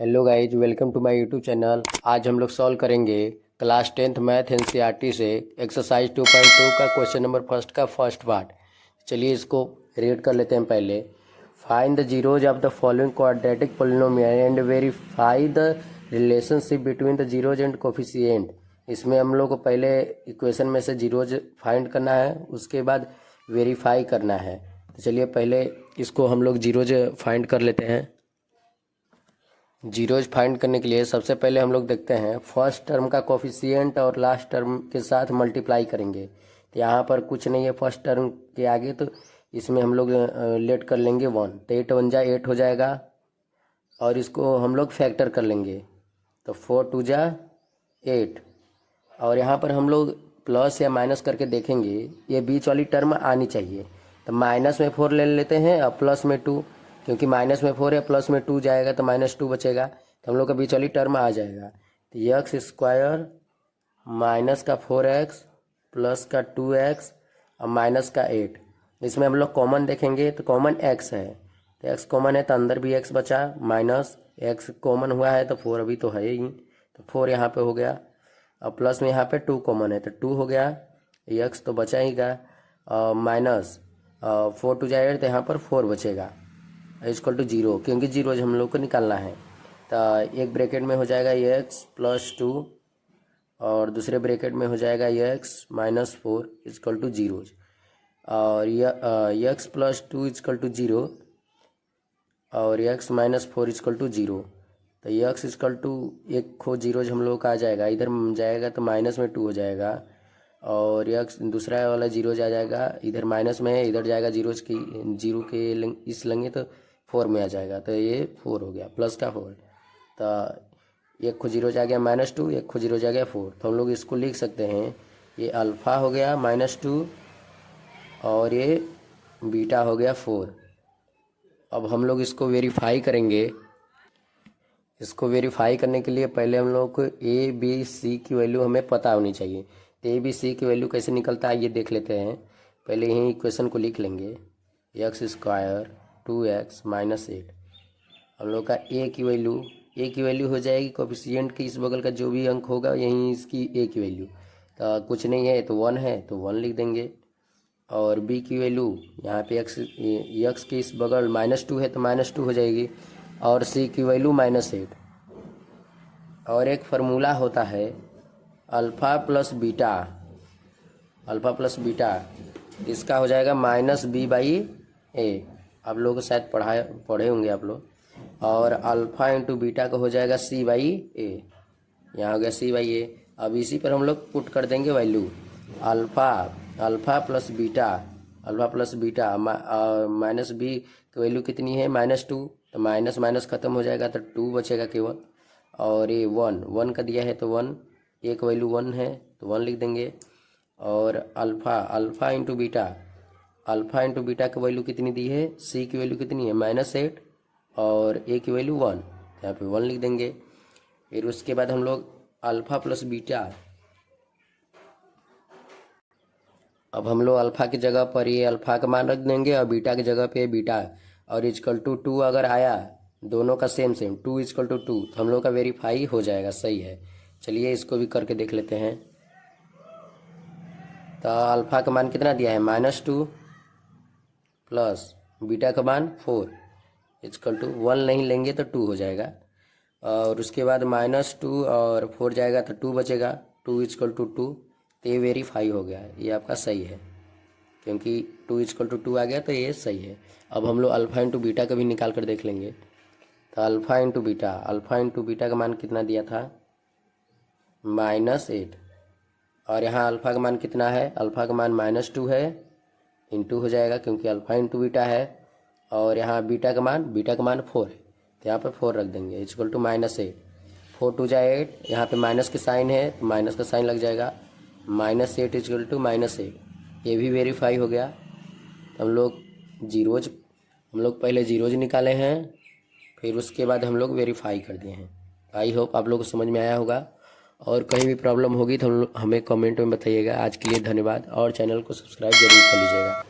Hello guys, welcome to my YouTube channel. आज हम लोग सॉल्व करेंगे क्लास 10th मैथ एनसीईआरटी से एक्सरसाइज 2.2 का क्वेश्चन नंबर फर्स्ट का फर्स्ट पार्ट। चलिए इसको रीड कर लेते हैं। पहले find the zeros of the following quadratic polynomial and verify the relationship between the zeros and coefficient. इसमें हम लोग को पहले इक्वेशन में से जीरोज फाइंड करना है, उसके बाद वेरीफाई करना है। तो चलिए पहले इसको हम लोग जीरोज फाइंड कर लेते हैं। जीरोज फाइंड करने के लिए सबसे पहले हम लोग देखते हैं फर्स्ट टर्म का कोफिशिएंट और लास्ट टर्म के साथ मल्टीप्लाई करेंगे। तो यहाँ पर कुछ नहीं है फर्स्ट टर्म के आगे, तो इसमें हम लोग लेट कर लेंगे 1। तो 8 1 जा 8 हो जाएगा और इसको हम लोग फैक्टर कर लेंगे। तो 4 2 जा 8। और यहाँ पर हम लोग प्लस या माइनस करके देखेंगे, ये बीच वाली टर्म आनी चाहिए। तो माइनस में 4 ले लेते हैं और प्लस में 2, क्योंकि माइनस में 4 है, प्लस में 2 जाएगा तो -2 बचेगा। तो हम लोग का बीच वाली टर्म आ जाएगा। तो एक्स स्क्वायर माइनस का 4x प्लस का 2x और माइनस का 8। इसमें हम लोग कॉमन देखेंगे तो कॉमन x है, तो x कॉमन है तो अंदर भी x बचा, माइनस x कॉमन हुआ है तो 4 अभी तो है ही, तो 4 यहाँ पे हो गया। और प्लस में यहाँ पे 2 कॉमन है तो 2 हो गया, x तो बचा ही का, माइनस 4 2 जा 8 तो यहाँ पर 4 बचेगा इक्वल टू 0, क्योंकि जीरो हम लोग को निकालना है। तो एक ब्रैकेट में हो जाएगा x प्लस 2 और दूसरे ब्रैकेट में हो जाएगा x माइनस 4 इक्वल टू 0। और x प्लस 2 इक्वल टू 0 और x माइनस 4 इक्वल टू 0। तो x इक्वल टू एक खो जीरो हम लोग का आ जाएगा, इधर जाएगा तो माइनस में 2 हो जाएगा और x दूसरा वाला जीरो आ जाएगा, इधर माइनस में है, इधर जाएगा जीरो के इस लेंगे तो 4 में आ जाएगा। तो ये 4 हो गया प्लस का 4। तो एक खो जीरो जा गया -2, एक खो जीरो जा गया 4। तो हम लोग इसको लिख सकते हैं, ये अल्फ़ा हो गया -2 और ये बीटा हो गया 4। अब हम लोग इसको वेरीफाई करेंगे। इसको वेरीफाई करने के लिए पहले हम लोग को ए बी सी की वैल्यू हमें पता होनी चाहिए। तो ए बी सी की वैल्यू कैसे निकलता है ये देख लेते हैं। पहले यही इक्वेशन को लिख लेंगे, एक्स स्क्वायर 2x माइनस 8। हम लोग का ए की वैल्यू हो जाएगी कोफिशिएंट के इस बगल का जो भी अंक होगा यहीं इसकी ए की वैल्यू। तो कुछ नहीं है तो 1 है तो 1 लिख देंगे। और बी की वैल्यू यहाँ पे एक्स के इस बगल -2 है तो -2 हो जाएगी। और सी की वैल्यू -8। और एक फार्मूला होता है अल्फ़ा प्लस बीटा, इसका हो जाएगा -b/a। आप लोग शायद पढ़े होंगे आप लोग। और अल्फ़ा इंटू बीटा का हो जाएगा c/a, यहाँ हो गया c/a। अब इसी पर हम लोग पुट कर देंगे value alpha plus beta minus b की वैल्यू कितनी है -2, तो माइनस माइनस ख़त्म हो जाएगा तो 2 बचेगा केवल। और ये 1 का दिया है तो 1, एक वैल्यू 1 है तो 1 लिख देंगे। और अल्फ़ा इंटू बीटा की वैल्यू कितनी दी है, सी की वैल्यू कितनी है -8 और ए की वैल्यू 1, यहाँ पे 1 लिख देंगे। फिर उसके बाद हम लोग अल्फ़ा प्लस बीटा, अब हम लोग अल्फ़ा की जगह पर ये अल्फ़ा का मान रख देंगे और बीटा की जगह पे बीटा, और इक्वल टू 2 अगर आया दोनों का सेम 2 इक्वल टू 2 तो हम लोग का वेरीफाई हो जाएगा, सही है। चलिए इसको भी करके देख लेते हैं। तो अल्फ़ा का मान कितना दिया है -2 प्लस बीटा का मान 4 इक्वल टू 1 नहीं लेंगे तो 2 हो जाएगा। और उसके बाद -2 और 4 जाएगा तो 2 बचेगा, 2 इक्वल टू 2। तो ये वेरीफाई हो गया, ये आपका सही है, क्योंकि 2 इक्वल टू 2 आ गया तो ये सही है। अब हम लोग अल्फ़ा इंटू बीटा का भी निकाल कर देख लेंगे। तो अल्फ़ा इंटू बीटा का मान कितना दिया था -8। और यहाँ अल्फ़ा का मान कितना है, अल्फ़ा का मान -2 है, इंटू हो जाएगा क्योंकि अल्फ़ा इंटू बीटा है। और यहाँ बीटा का मान 4 है तो यहाँ पे 4 रख देंगे इक्वल टू -8। 4 2 जा 8, यहाँ पे माइनस के साइन है तो माइनस का साइन लग जाएगा, -8 इक्वल टू -8। ये भी वेरीफाई हो गया। तो हम लोग पहले जीरोज निकाले हैं, फिर उसके बाद हम लोग वेरीफाई कर दिए हैं। आई होप आप लोग को समझ में आया होगा। और कहीं भी प्रॉब्लम होगी तो हमें कमेंट में बताइएगा। आज के लिए धन्यवाद और चैनल को सब्सक्राइब जरूर कर लीजिएगा।